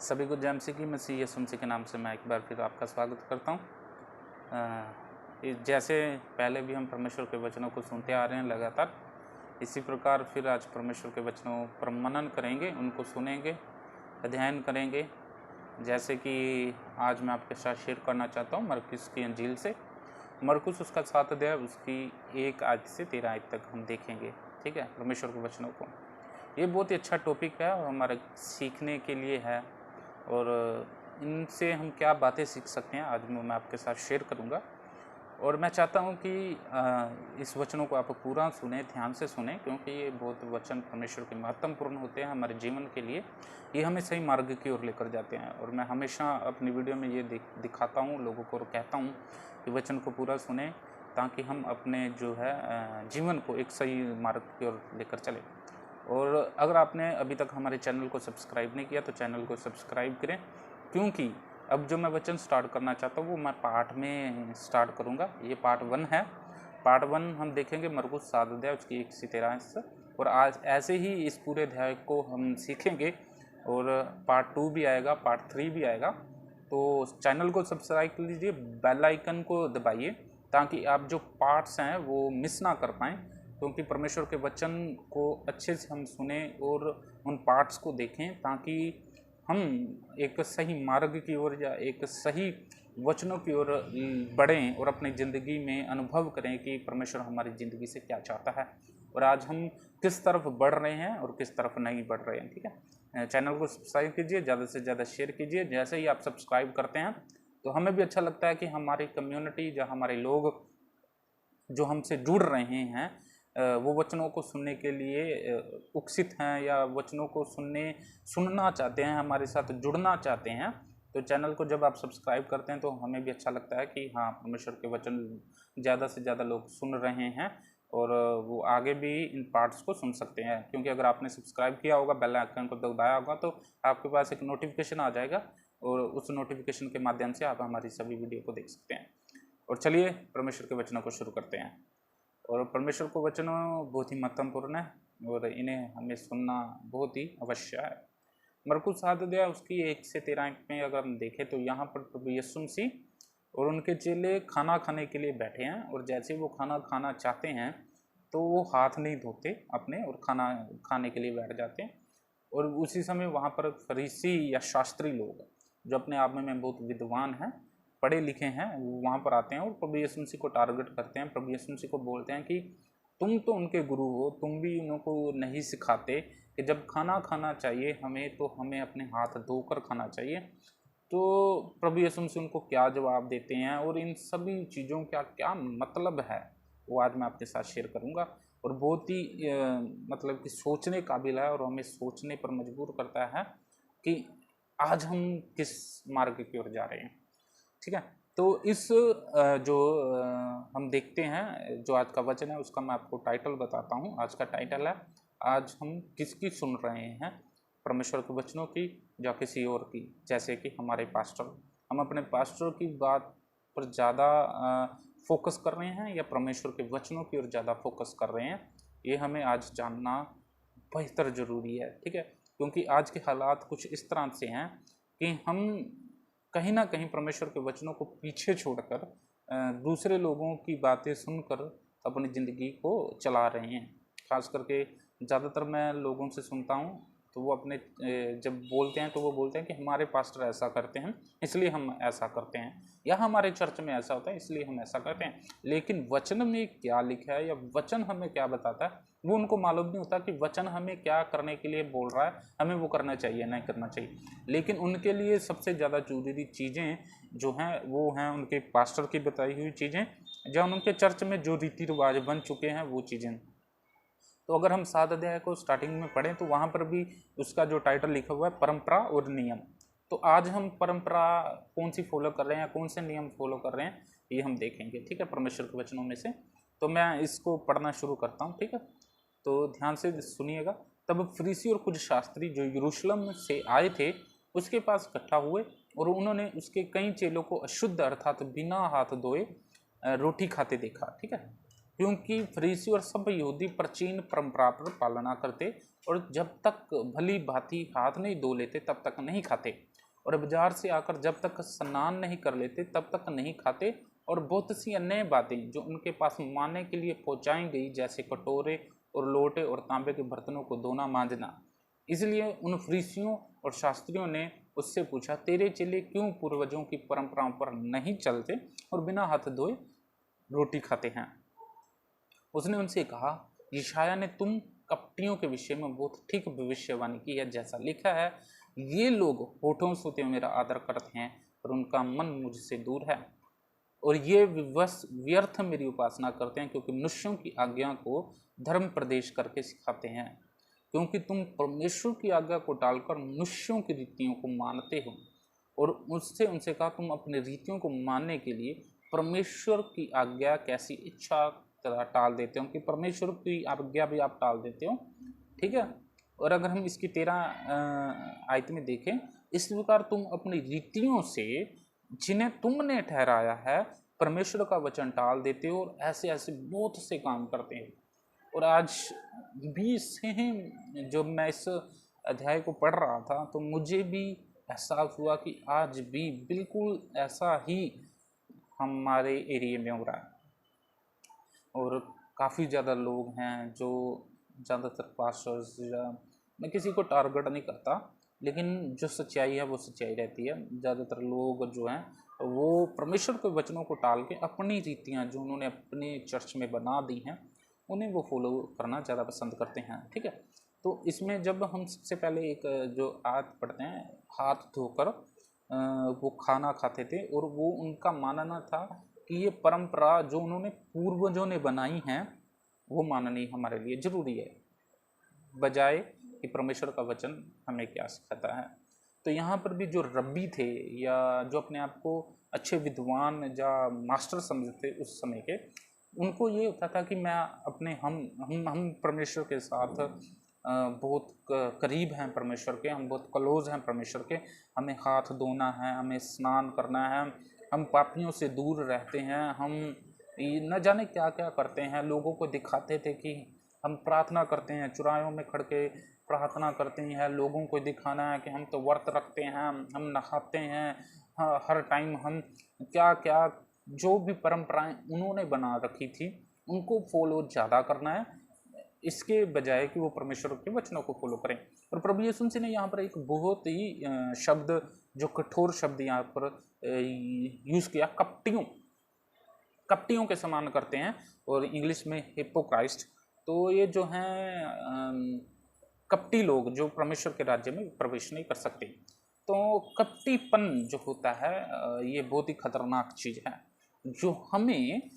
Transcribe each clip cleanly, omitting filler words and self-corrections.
सभी को जय मसीह की मसीह यीशु मसीह के नाम से मैं एक बार फिर आपका स्वागत करता हूँ। जैसे पहले भी हम परमेश्वर के वचनों को सुनते आ रहे हैं लगातार, इसी प्रकार फिर आज परमेश्वर के वचनों पर मनन करेंगे, उनको सुनेंगे, अध्ययन करेंगे। जैसे कि आज मैं आपके साथ शेयर करना चाहता हूँ मरकुस की अंजील से। मरकुस उसका 7 अध्याय उसकी 1 आयत से 13 आयत तक हम देखेंगे। ठीक है, परमेश्वर के वचनों को। ये बहुत ही अच्छा टॉपिक है और हमारे सीखने के लिए है, और इनसे हम क्या बातें सीख सकते हैं आज मैं आपके साथ शेयर करूंगा। और मैं चाहता हूं कि इस वचनों को आप पूरा सुने, ध्यान से सुने, क्योंकि ये बहुत वचन परमेश्वर के महत्वपूर्ण होते हैं हमारे जीवन के लिए। ये हमें सही मार्ग की ओर लेकर जाते हैं। और मैं हमेशा अपनी वीडियो में ये दिखाता हूँ लोगों को और कहता हूँ कि वचन को पूरा सुने, ताकि हम अपने जो है जीवन को एक सही मार्ग की ओर लेकर चलें। और अगर आपने अभी तक हमारे चैनल को सब्सक्राइब नहीं किया तो चैनल को सब्सक्राइब करें, क्योंकि अब जो मैं वचन स्टार्ट करना चाहता हूँ वो मैं पार्ट में स्टार्ट करूँगा। ये पार्ट 1 है। पार्ट 1 हम देखेंगे मरकुस 7 अध्याय उसकी 1 से 13 से, और आज ऐसे ही इस पूरे अध्याय को हम सीखेंगे। और पार्ट 2 भी आएगा, पार्ट 3 भी आएगा। तो चैनल को सब्सक्राइब कर लीजिए, बेल आइकन को दबाइए, ताकि आप जो पार्ट्स हैं वो मिस ना कर पाएँ, क्योंकि परमेश्वर के वचन को अच्छे से हम सुने और उन पार्ट्स को देखें, ताकि हम एक सही मार्ग की ओर या एक सही वचनों की ओर बढ़ें और अपनी ज़िंदगी में अनुभव करें कि परमेश्वर हमारी ज़िंदगी से क्या चाहता है और आज हम किस तरफ बढ़ रहे हैं और किस तरफ नहीं बढ़ रहे हैं। ठीक है, चैनल को सब्सक्राइब कीजिए, ज़्यादा से ज़्यादा शेयर कीजिए। जैसे ही आप सब्सक्राइब करते हैं तो हमें भी अच्छा लगता है कि हमारी कम्युनिटी या हमारे लोग जो हमसे जुड़ रहे हैं वो वचनों को सुनने के लिए उत्सुक हैं, या वचनों को सुनना चाहते हैं, हमारे साथ जुड़ना चाहते हैं। तो चैनल को जब आप सब्सक्राइब करते हैं तो हमें भी अच्छा लगता है कि हाँ, परमेश्वर के वचन ज़्यादा से ज़्यादा लोग सुन रहे हैं और वो आगे भी इन पार्ट्स को सुन सकते हैं। क्योंकि अगर आपने सब्सक्राइब किया होगा, बेल आइकन को दबाया होगा, तो आपके पास एक नोटिफिकेशन आ जाएगा और उस नोटिफिकेशन के माध्यम से आप हमारी सभी वीडियो को देख सकते हैं। और चलिए परमेश्वर के वचनों को शुरू करते हैं। और परमेश्वर को वचनों बहुत ही महत्वपूर्ण है और इन्हें हमें सुनना बहुत ही अवश्य है। मरकुस 7 अध्याय उसकी 1 से 13 में अगर हम देखें तो यहाँ पर प्रभु यीशु मसीह और उनके चेले खाना खाने के लिए बैठे हैं, और जैसे वो खाना खाना चाहते हैं तो वो हाथ नहीं धोते अपने और खाना खाने के लिए बैठ जाते हैं। और उसी समय वहाँ पर फरीसी या शास्त्री लोग जो अपने आप में बहुत विद्वान हैं, पढ़े लिखे हैं, वो वहाँ पर आते हैं और प्रभु यीशु मसीह को टारगेट करते हैं। प्रभु यीशु मसीह को बोलते हैं कि तुम तो उनके गुरु हो, तुम भी उनको नहीं सिखाते कि जब खाना खाना चाहिए हमें तो हमें अपने हाथ धोकर खाना चाहिए। तो प्रभु यीशु मसीह उनको क्या जवाब देते हैं और इन सभी चीज़ों का क्या मतलब है, वो आज मैं आपके साथ शेयर करूँगा। और बहुत ही मतलब कि सोचने काबिल है और हमें सोचने पर मजबूर करता है कि आज हम किस मार्ग की ओर जा रहे हैं। ठीक है, तो इस जो हम देखते हैं जो आज का वचन है उसका मैं आपको टाइटल बताता हूँ। आज का टाइटल है, आज हम किसकी सुन रहे हैं, परमेश्वर के वचनों की या किसी और की। जैसे कि हमारे पास्टर, हम अपने पास्टर की बात पर ज़्यादा फोकस कर रहे हैं या परमेश्वर के वचनों की ओर ज़्यादा फोकस कर रहे हैं, ये हमें आज जानना बेहतर ज़रूरी है। ठीक है, क्योंकि आज के हालात कुछ इस तरह से हैं कि हम कहीं ना कहीं परमेश्वर के वचनों को पीछे छोड़कर दूसरे लोगों की बातें सुनकर अपनी ज़िंदगी को चला रहे हैं। खास करके ज़्यादातर मैं लोगों से सुनता हूँ तो वो अपने जब बोलते हैं तो वो बोलते हैं कि हमारे पास्टर ऐसा करते हैं इसलिए हम ऐसा करते हैं, या हमारे चर्च में ऐसा होता है इसलिए हम ऐसा करते हैं। लेकिन वचन में क्या लिखा है या वचन हमें क्या बताता है वो उनको मालूम नहीं होता कि वचन हमें क्या करने के लिए बोल रहा है, हमें वो करना चाहिए नहीं करना चाहिए। लेकिन उनके लिए सबसे ज़्यादा जरूरी चीज़ें जो हैं वो हैं उनके पास्टर की बताई हुई चीज़ें, या उनके चर्च में जो रीति रिवाज बन चुके हैं वो चीज़ें। तो अगर हम 7 अध्याय को स्टार्टिंग में पढ़ें तो वहाँ पर भी उसका जो टाइटल लिखा हुआ है परंपरा और नियम। तो आज हम परंपरा कौन सी फॉलो कर रहे हैं, कौन से नियम फॉलो कर रहे हैं, ये हम देखेंगे। ठीक है, परमेश्वर के वचनों में से। तो मैं इसको पढ़ना शुरू करता हूँ। ठीक है, तो ध्यान से सुनिएगा। तब फरीसी और कुछ शास्त्री जो यरूशलेम से आए थे उसके पास इकट्ठा हुए, और उन्होंने उसके कई चेलों को अशुद्ध अर्थात बिना हाथ धोए रोटी खाते देखा। ठीक है, क्योंकि फरीसी और सब यहूदी प्राचीन परंपरा पर पालना करते और जब तक भली भांति हाथ नहीं धो लेते तब तक नहीं खाते। और बाजार से आकर जब तक स्नान नहीं कर लेते तब तक नहीं खाते, और बहुत सी अन्य बातें जो उनके पास मानने के लिए पहुंचाई गई, जैसे कटोरे और लोटे और तांबे के बर्तनों को धोना मांजना। इसलिए उन फरीसियों और शास्त्रियों ने उससे पूछा, तेरे चेले क्यों पूर्वजों की परंपराओं पर नहीं चलते और बिना हाथ धोए रोटी खाते हैं? उसने उनसे कहा, यशायाह ने तुम कपटियों के विषय में बहुत ठीक भविष्यवाणी की है, जैसा लिखा है, ये लोग होठों से मेरा आदर करते हैं और उनका मन मुझसे दूर है, और ये व्यर्थ मेरी उपासना करते हैं, क्योंकि मनुष्यों की आज्ञा को धर्म प्रदेश करके सिखाते हैं। क्योंकि तुम परमेश्वर की आज्ञा को टालकर मनुष्यों की रीतियों को मानते हो। और उससे उनसे कहा, तुम अपनी रीतियों को मानने के लिए परमेश्वर की आज्ञा कैसी इच्छा तरह टाल देते हो, कि परमेश्वर की आज्ञा भी आप टाल देते हो। ठीक है। और अगर हम इसकी 13 आयत में देखें, इस प्रकार तुम अपनी रीतियों से जिन्हें तुमने ठहराया है परमेश्वर का वचन टाल देते हो और ऐसे ऐसे बहुत से काम करते हैं। और आज भी सेम जब मैं इस अध्याय को पढ़ रहा था तो मुझे भी एहसास हुआ कि आज भी बिल्कुल ऐसा ही हमारे एरिया में हो रहा है। और काफ़ी ज़्यादा लोग हैं जो ज़्यादातर पास्टर्स, या मैं किसी को टारगेट नहीं करता, लेकिन जो सच्चाई है वो सच्चाई रहती है। ज़्यादातर लोग जो हैं वो परमेश्वर के वचनों को टाल के अपनी रीतियाँ जो उन्होंने अपने चर्च में बना दी हैं उन्हें वो फॉलो करना ज़्यादा पसंद करते हैं। ठीक है। तो इसमें जब हम सबसे पहले एक जो आयत पढ़ते हैं, हाथ धोकर वो खाना खाते थे, और वो उनका मानना था कि ये परंपरा जो उन्होंने पूर्वजों ने बनाई हैं वो माननी हमारे लिए ज़रूरी है, बजाय कि परमेश्वर का वचन हमें क्या सिखाता है। तो यहाँ पर भी जो रब्बी थे या जो अपने आप को अच्छे विद्वान या मास्टर समझते उस समय के, उनको ये होता था कि मैं अपने हम परमेश्वर के साथ बहुत करीब हैं, परमेश्वर के हम बहुत क्लोज हैं परमेश्वर के, हमें हाथ धोना है, हमें स्नान करना है, हम पापियों से दूर रहते हैं, हम न जाने क्या क्या करते हैं। लोगों को दिखाते थे कि हम प्रार्थना करते हैं, चुरायों में खड़ के प्रार्थना करते हैं, लोगों को दिखाना है कि हम तो व्रत रखते हैं, हम नहाते हैं, हर टाइम हम क्या क्या जो भी परंपराएं उन्होंने बना रखी थी उनको फॉलो ज़्यादा करना है, इसके बजाय कि वो परमेश्वर के वचनों को फॉलो करें। और प्रभु यीशु मसीह ने यहाँ पर एक बहुत ही शब्द, जो कठोर शब्द यहाँ पर यूज़ किया, कपटियों के समान करते हैं, और इंग्लिश में हिपोक्राइस्ट। तो ये जो हैं कपटी लोग जो परमेश्वर के राज्य में प्रवेश नहीं कर सकते। तो कपटीपन जो होता है ये बहुत ही खतरनाक चीज़ है, जो हमें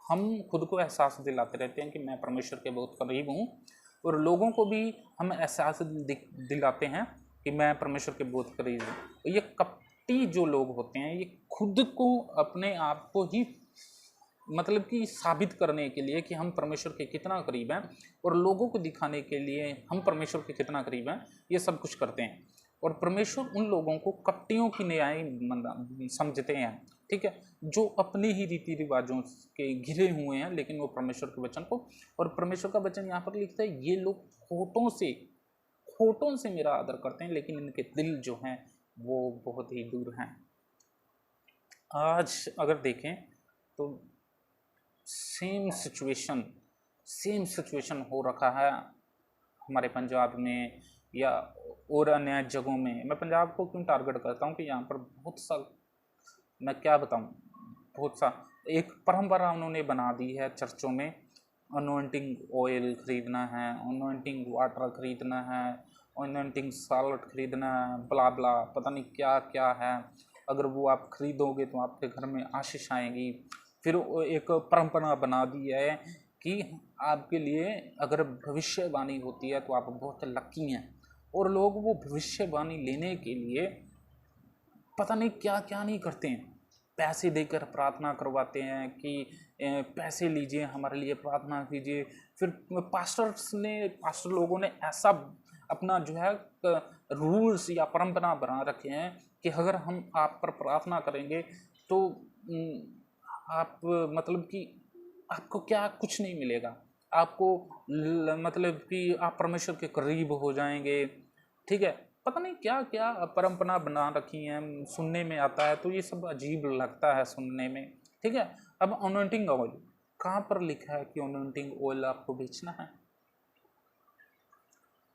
हम खुद को एहसास दिलाते रहते हैं कि मैं परमेश्वर के बहुत करीब हूँ, और लोगों को भी हम एहसास दिलाते हैं कि मैं परमेश्वर के बहुत करीब हूँ। ये कपटी जो लोग होते हैं ये खुद को अपने आप को ही मतलब कि साबित करने के लिए कि हम परमेश्वर के कितना करीब हैं, और लोगों को दिखाने के लिए हम परमेश्वर के कितना करीब हैं, ये सब कुछ करते हैं। और परमेश्वर उन लोगों को कपटियों की न्याय समझते हैं। ठीक है। जो अपने ही रीति रिवाजों के घिरे हुए हैं, लेकिन वो परमेश्वर के वचन को, और परमेश्वर का वचन यहाँ पर लिखता है, ये लोग होठों से मेरा आदर करते हैं, लेकिन इनके दिल जो हैं वो बहुत ही दूर हैं। आज अगर देखें तो सेम सिचुएशन हो रखा है हमारे पंजाब में या और अन्य जगहों में। मैं पंजाब को क्यों टारगेट करता हूँ कि यहाँ पर बहुत सा, मैं क्या बताऊँ, बहुत सा एक परंपरा उन्होंने बना दी है चर्चों में। अनॉइंटिंग ऑयल खरीदना है, अनॉइंटिंग वाटर खरीदना है, अनॉइंटिंग सॉल्ट खरीदना है, ब्ला ब्ला पता नहीं क्या क्या है। अगर वो आप खरीदोगे तो आपके घर में आशीष आएगी। फिर एक परंपरा बना दी है कि आपके लिए अगर भविष्यवाणी होती है तो आप बहुत लकी हैं, और लोग वो भविष्यवाणी लेने के लिए पता नहीं क्या क्या नहीं करते हैं, पैसे देकर प्रार्थना करवाते हैं कि पैसे लीजिए, हमारे लिए प्रार्थना कीजिए। फिर पास्टर लोगों ने ऐसा अपना जो है रूल्स या परंपरा बना रखे हैं कि अगर हम आप पर प्रार्थना करेंगे तो आप मतलब कि आपको क्या कुछ नहीं मिलेगा, आपको मतलब कि आप परमेश्वर के करीब हो जाएंगे। ठीक है। पता नहीं क्या क्या परंपरा बना रखी है, सुनने में आता है तो ये सब अजीब लगता है सुनने में। ठीक है, अब अनोइंटिंग ऑयल कहाँ पर लिखा है कि अनोइंटिंग ऑयल आपको बेचना है?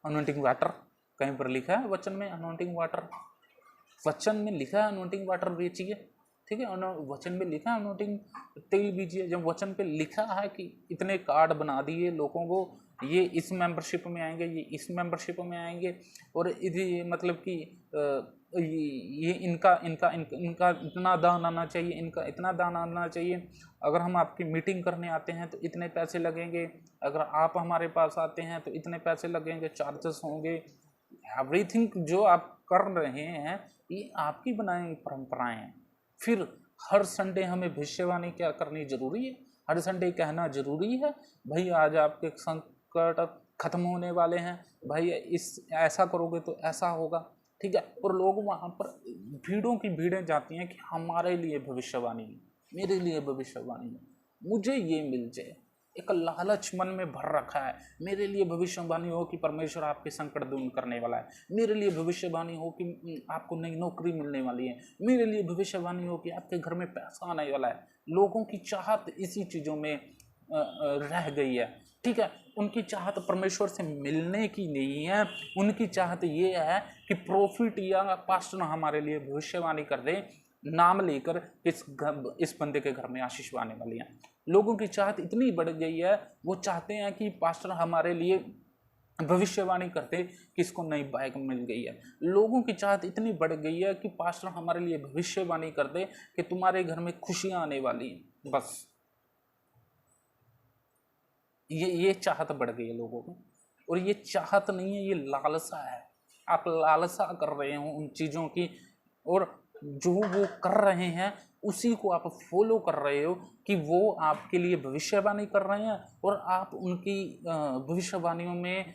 अनोइंटिंग वाटर कहीं पर लिखा है वचन में? अनोइंटिंग वाटर वचन में लिखा है अनोइंटिंग वाटर बेचिए, ठीक है, वचन में लिखा है अनोइंटिंग तेल बीजिए। जब वचन पे लिखा है कि इतने कार्ड बना दिए लोगों को, ये इस मेंबरशिप में आएंगे, ये इस मेंबरशिप में आएंगे, और ये मतलब कि ये इनका इनका इनका इनका इतना दान आना चाहिए, इनका इतना दान आना चाहिए, अगर हम आपकी मीटिंग करने आते हैं तो इतने पैसे लगेंगे, अगर आप हमारे पास आते हैं तो इतने पैसे लगेंगे, चार्जेस होंगे। एवरीथिंग जो आप कर रहे हैं ये आपकी बनाई हुई परंपराएं हैं। फिर हर संडे हमें भविष्यवाणी क्या करनी जरूरी है? हर संडे कहना जरूरी है भाई आज आपके संकट खत्म होने वाले हैं, भाई इस ऐसा करोगे तो ऐसा होगा, ठीक है। और लोग वहाँ पर भीड़ों की भीड़ें जाती हैं कि हमारे लिए भविष्यवाणी, मेरे लिए भविष्यवाणी, मुझे ये मिल जाए। एक लालच मन में भर रखा है, मेरे लिए भविष्यवाणी हो कि परमेश्वर आपके संकट दूर करने वाला है, मेरे लिए भविष्यवाणी हो कि आपको नई नौकरी मिलने वाली है, मेरे लिए भविष्यवाणी हो कि आपके घर में पैसा आने वाला है। लोगों की चाहत इसी चीज़ों में रह गई है, ठीक है। उनकी चाहत परमेश्वर से मिलने की नहीं है, उनकी चाहत ये है कि प्रॉफिट या पास्टर हमारे लिए भविष्यवाणी कर दे, नाम लेकर इस बंदे के घर में आशीष आने वाली है। लोगों की चाहत इतनी बढ़ गई है, वो चाहते हैं कि पास्टर हमारे लिए भविष्यवाणी करते कि इसको नई बाइक मिल गई है। लोगों की चाहत इतनी बढ़ गई है कि पास्टर हमारे लिए भविष्यवाणी कर दे कि तुम्हारे घर में खुशियां आने वाली हैं। बस ये चाहत बढ़ गई है लोगों को, और ये चाहत नहीं है, ये लालसा है। आप लालसा कर रहे हो उन चीज़ों की, और जो वो कर रहे हैं उसी को आप फॉलो कर रहे हो कि वो आपके लिए भविष्यवाणी कर रहे हैं, और आप उनकी भविष्यवाणियों में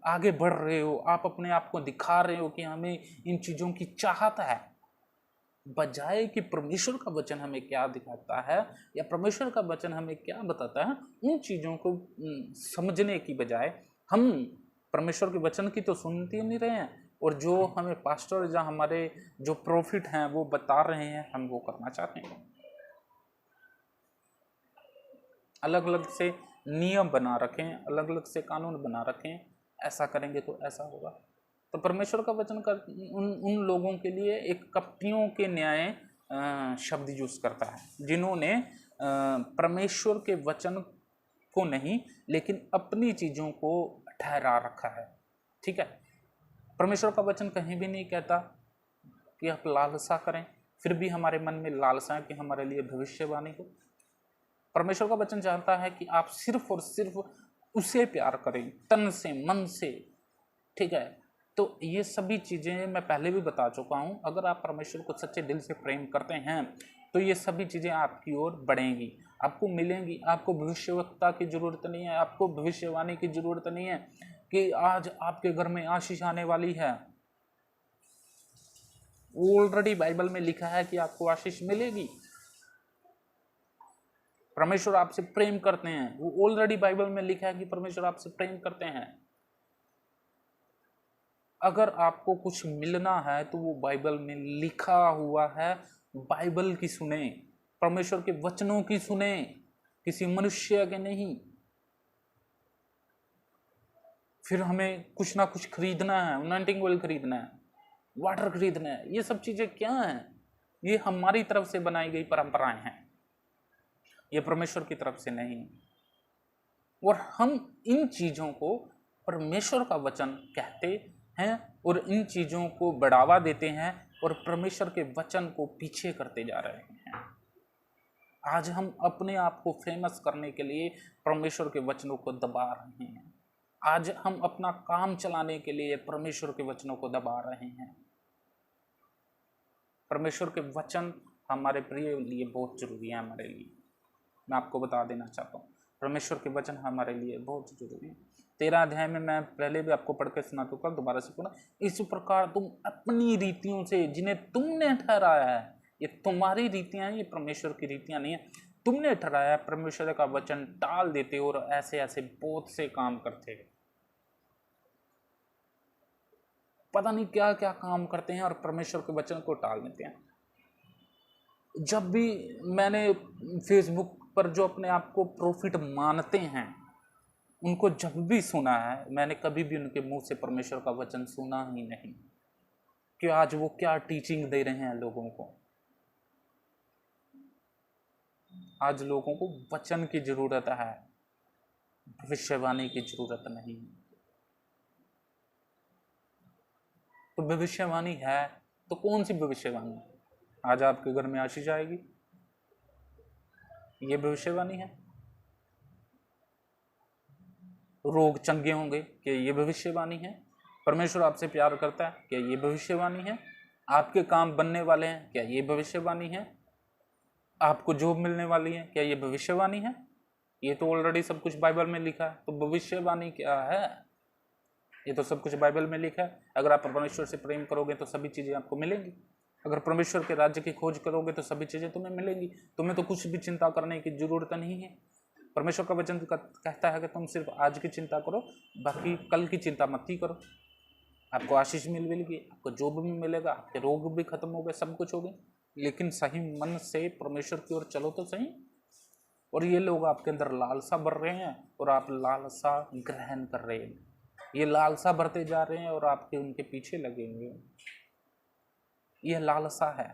आगे बढ़ रहे हो। आप अपने आप को दिखा रहे हो कि हमें इन चीज़ों की चाहत है, बजाय कि परमेश्वर का वचन हमें क्या दिखाता है या परमेश्वर का वचन हमें क्या बताता है। उन चीज़ों को समझने की बजाय हम परमेश्वर के वचन की तो सुनते नहीं रहे हैं, और जो हमें पास्टर या हमारे जो प्रॉफिट हैं वो बता रहे हैं हम वो करना चाहते हैं। अलग अलग से नियम बना रखें, अलग अलग से कानून बना रखें, ऐसा करेंगे तो ऐसा होगा। तो परमेश्वर का वचन का उन लोगों के लिए एक कपटियों के न्याय शब्द यूज करता है, जिन्होंने परमेश्वर के वचन को नहीं लेकिन अपनी चीज़ों को ठहरा रखा है, ठीक है। परमेश्वर का वचन कहीं भी नहीं कहता कि आप लालसा करें, फिर भी हमारे मन में लालसा है कि हमारे लिए भविष्यवाणी हो। परमेश्वर का वचन चाहता है कि आप सिर्फ और सिर्फ उसे प्यार करें, तन से, मन से, ठीक है। तो ये सभी चीज़ें मैं पहले भी बता चुका हूँ। अगर आप परमेश्वर को सच्चे दिल से प्रेम करते हैं तो ये सभी चीज़ें आपकी ओर बढ़ेंगी, आपको मिलेंगी। आपको भविष्यवक्ता की ज़रूरत नहीं है, आपको भविष्यवाणी की ज़रूरत नहीं है कि आज आपके घर में आशीष आने वाली है। ऑलरेडी बाइबल में लिखा है कि आपको आशीष मिलेगी। परमेश्वर आपसे प्रेम करते हैं, वो ऑलरेडी बाइबल में लिखा है कि परमेश्वर आपसे प्रेम करते हैं। अगर आपको कुछ मिलना है तो वो बाइबल में लिखा हुआ है, बाइबल की सुने, परमेश्वर के वचनों की सुने, किसी मनुष्य के नहीं। फिर हमें कुछ ना कुछ खरीदना है, अनॉइंटिंग ऑयल खरीदना है, वाटर खरीदना है, ये सब चीजें क्या हैं? ये हमारी तरफ से बनाई गई परंपराएं हैं, ये परमेश्वर की तरफ से नहीं। और हम इन चीजों को परमेश्वर का वचन कहते हैं और इन चीजों को बढ़ावा देते हैं और परमेश्वर के वचन को पीछे करते जा रहे हैं। आज हम अपने आप को फेमस करने के लिए परमेश्वर के वचनों को दबा रहे हैं। आज हम अपना काम चलाने के लिए परमेश्वर के वचनों को दबा रहे हैं। परमेश्वर के वचन हमारे प्रिय लिए बहुत जरूरी है। हमारे लिए मैं आपको बता देना चाहता हूँ, परमेश्वर के वचन हमारे लिए बहुत जरूरी है। 13 अध्याय में मैं पहले भी आपको पढ़ के सुना चुका, दोबारा से पढ़ा। इस प्रकार तुम अपनी रीतियों से जिन्हें तुमने ठहराया है, ये तुम्हारी रीतियां हैं, ये परमेश्वर की रीतियां नहीं है, तुमने ठहराया, परमेश्वर का वचन टाल देते और ऐसे ऐसे बहुत से काम करते। पता नहीं क्या क्या काम करते हैं और परमेश्वर के वचन को टाल देते हैं। जब भी मैंने फेसबुक पर जो अपने आप को प्रॉफिट मानते हैं उनको जब भी सुना है, मैंने कभी भी उनके मुंह से परमेश्वर का वचन सुना ही नहीं कि आज वो क्या टीचिंग दे रहे हैं लोगों को। आज लोगों को वचन की जरूरत है, भविष्यवाणी की जरूरत नहीं। तो भविष्यवाणी है तो कौन सी भविष्यवाणी? आज आपके घर में आशीष आएगी, ये भविष्यवाणी है। रोग चंगे होंगे, क्या ये भविष्यवाणी है? परमेश्वर आपसे प्यार करता है, क्या ये भविष्यवाणी है? आपके काम बनने वाले हैं, क्या ये भविष्यवाणी है? आपको जॉब मिलने वाली है, क्या ये भविष्यवाणी है? ये तो ऑलरेडी सब कुछ बाइबल में लिखा है। तो भविष्यवाणी क्या है? ये तो सब कुछ बाइबल में लिखा है। अगर आप परमेश्वर से प्रेम करोगे तो सभी चीजें आपको मिलेंगी। अगर परमेश्वर के राज्य की खोज करोगे तो सभी चीजें तुम्हें मिलेंगी। तुम्हें तो कुछ भी चिंता करने की जरूरत नहीं है। परमेश्वर का वचन कहता है कि तुम सिर्फ आज की चिंता करो, बाकी कल की चिंता मत ही करो। आपको आशीष मिलेगी, आपको जॉब भी मिलेगा, आपके रोग भी खत्म हो गए, सब कुछ हो गए। लेकिन सही मन से परमेश्वर की ओर चलो तो सही। और ये लोग आपके अंदर लालसा भर रहे हैं और आप लालसा ग्रहण कर रहे हैं। ये लालसा भरते जा रहे हैं और आपके उनके पीछे लगे हुए। ये लालसा है,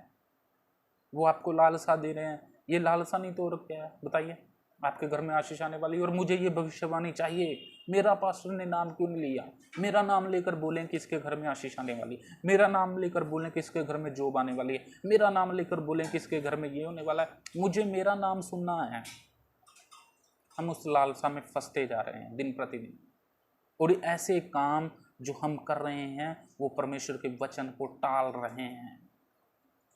वो आपको लालसा दे रहे हैं। ये लालसा नहीं तो और क्या है बताइए? आपके घर में आशीष आने वाली और मुझे ये भविष्यवाणी चाहिए। मेरा पास्टर ने नाम क्यों नहीं लिया? मेरा नाम लेकर बोलें कि इसके घर में आशीष आने वाली, मेरा नाम लेकर बोलें कि इसके घर में जॉब आने वाली है, मेरा नाम लेकर बोलें कि इसके घर में ये होने वाला है। मुझे मेरा नाम सुनना है। हम उस लालसा में फंसते जा रहे हैं दिन प्रतिदिन। और ऐसे काम जो हम कर रहे हैं वो परमेश्वर के वचन को टाल रहे हैं।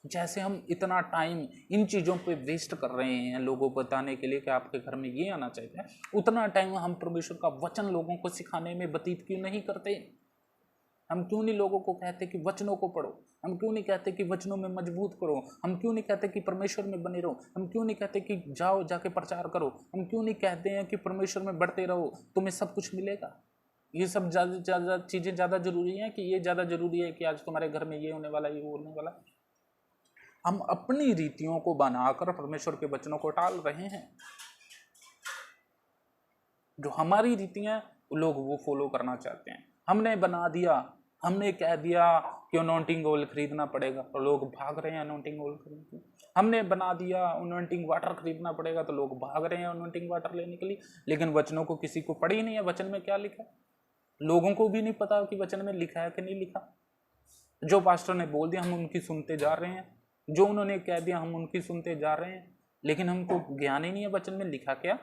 जैसे हम इतना टाइम इन चीज़ों पे वेस्ट कर रहे हैं लोगों को बताने के लिए कि आपके घर में ये आना चाहिए, उतना टाइम हम परमेश्वर का वचन लोगों को सिखाने में व्यतीत क्यों नहीं करते? हम क्यों नहीं लोगों को कहते कि वचनों को पढ़ो? हम क्यों नहीं कहते कि वचनों में मजबूत करो? हम क्यों नहीं कहते कि परमेश्वर में बने रहो? हम क्यों नहीं कहते कि जाओ जाके प्रचार करो? हम क्यों नहीं कहते हैं कि परमेश्वर में बढ़ते रहो, तुम्हें सब कुछ मिलेगा? ये सब ज़्यादा चीज़ें ज़्यादा जरूरी हैं कि ये ज़्यादा जरूरी है कि आज तुम्हारे घर में ये होने वाला, ये होने वाला? हम अपनी रीतियों को बनाकर परमेश्वर के वचनों को टाल रहे हैं। जो हमारी रीतियां लोग वो फॉलो करना चाहते हैं। हमने बना दिया, हमने कह दिया कि अनॉइंटिंग ऑयल खरीदना पड़ेगा तो लोग भाग रहे हैं अनॉइंटिंग ऑयल खरीदने। हमने बना दिया अनॉइंटिंग वाटर खरीदना पड़ेगा तो लोग भाग रहे हैं अनॉइंटिंग वाटर लेने के लिए। लेकिन वचनों को किसी को पढ़ी नहीं है, वचन में क्या लिखा है। लोगों को भी नहीं पता कि वचन में लिखा है कि नहीं लिखा। जो पास्टर ने बोल दिया हम उनकी सुनते जा रहे हैं, जो उन्होंने कह दिया हम उनकी सुनते जा रहे हैं, लेकिन हमको ज्ञान ही नहीं है वचन में लिखा क्या।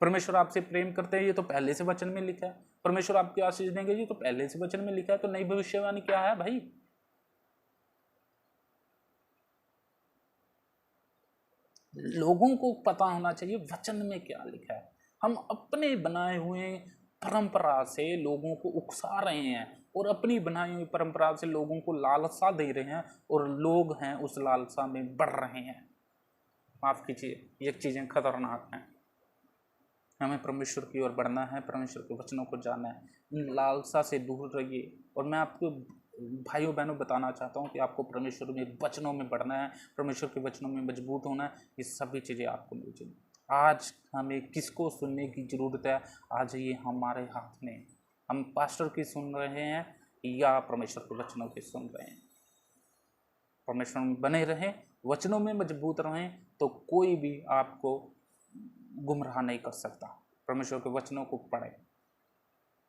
परमेश्वर आपसे प्रेम करते हैं ये तो पहले से वचन में लिखा है। परमेश्वर आपकी आशीष देंगे ये तो पहले से वचन में लिखा है। तो नई भविष्यवाणी क्या है भाई? लोगों को पता होना चाहिए वचन में क्या लिखा है। हम अपने बनाए हुए परंपरा से लोगों को उकसा रहे हैं और अपनी बनाई हुई परंपरा से लोगों को लालसा दे रहे हैं और लोग हैं उस लालसा में बढ़ रहे हैं। माफ कीजिए, ये चीजें खतरनाक हैं। हमें परमेश्वर की ओर बढ़ना है, परमेश्वर के वचनों को जानना है। इन लालसा से दूर रहिए। और मैं आपको भाइयों बहनों बताना चाहता हूँ कि आपको परमेश्वर में वचनों में बढ़ना है, परमेश्वर के वचनों में मजबूत होना है। ये सभी चीज़ें आपको मिल जाएंगी। आज हमें किसको सुनने की जरूरत है? आज ये हमारे हाथ में। हम पास्टर की सुन रहे हैं या परमेश्वर के वचनों की सुन रहे हैं? परमेश्वर में बने रहें, वचनों में मजबूत रहें तो कोई भी आपको गुमराह नहीं कर सकता। परमेश्वर के वचनों को पढ़े,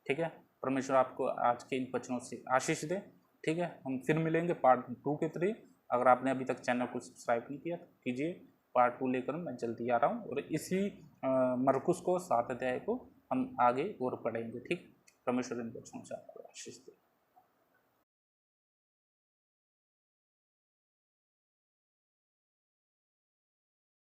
ठीक है? परमेश्वर आपको आज के इन वचनों से आशीष दे, ठीक है? हम फिर मिलेंगे पार्ट 2 के थ्रू। अगर आपने अभी तक चैनल को सब्सक्राइब नहीं किया तो कीजिए। पार्ट 2 लेकर मैं जल्दी आ रहा हूँ और इसी मरकुस को 7 अध्याय को हम आगे और पढ़ेंगे, ठीक? परमेश्वर इन वचनों से आपको आशीष दे।